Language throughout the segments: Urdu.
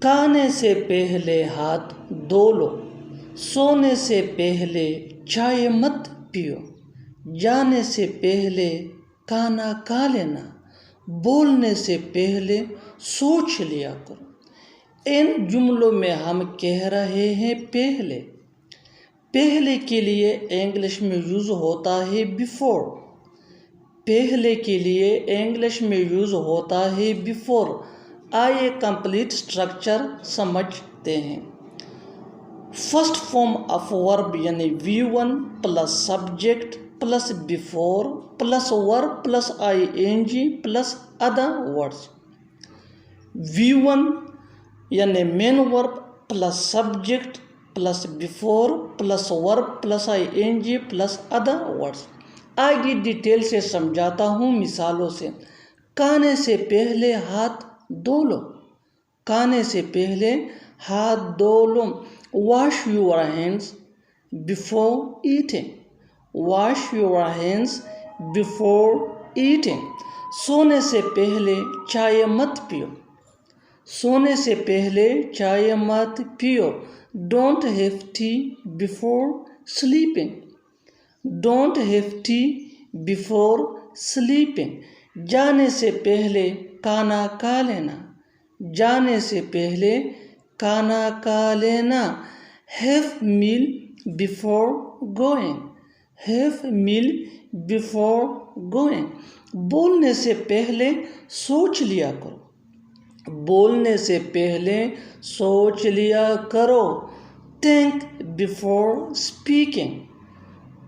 کھانے سے پہلے ہاتھ دھو لو، سونے سے پہلے چائے مت پیو، جانے سے پہلے کھانا کھا لینا، بولنے سے پہلے سوچ لیا کرو۔ ان جملوں میں ہم کہہ رہے ہیں پہلے۔ پہلے کے لیے انگلش میں یوز ہوتا ہے بیفور۔ پہلے کے لیے انگلش میں یوز ہوتا ہے بیفور۔ آئیے کمپلیٹ اسٹرکچر سمجھتے ہیں۔ فرسٹ فارم آف ورب یعنی V1 plus subject plus before plus verb plus ING plus other words. V1 یعنی main verb plus subject plus before plus verb plus ING plus other words. آگے ڈیٹیل سے سمجھاتا ہوں مثالوں سے۔ کھانے سے پہلے ہاتھ دھو لو، کھانے سے پہلے ہاتھ دھو لو۔ Wash your hands before eating, wash your hands before eating. سونے سے پہلے چائے مت پیو، سونے سے پہلے چائے مت پیو۔ Don't have T before sleeping, don't have T before sleeping. جانے سے پہلے کھانا کھا لینا، جانے سے پہلے کھانا کھا لینا۔ Have meal before going, have meal before going. بولنے سے پہلے سوچ لیا کرو، بولنے سے پہلے سوچ لیا کرو۔ Think before speaking,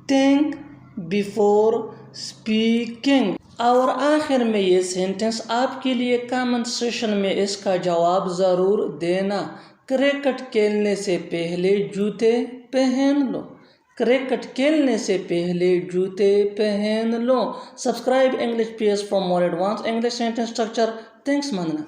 think before speaking. اور آخر میں یہ سینٹنس آپ کے لیے کامنٹ سیکشن میں اس کا جواب ضرور دینا۔ کرکٹ کھیلنے سے پہلے جوتے پہن لو، کرکٹ کھیلنے سے پہلے جوتے پہن لو۔ Subscribe English PS for more advanced English sentence structure. Thanks ماننا۔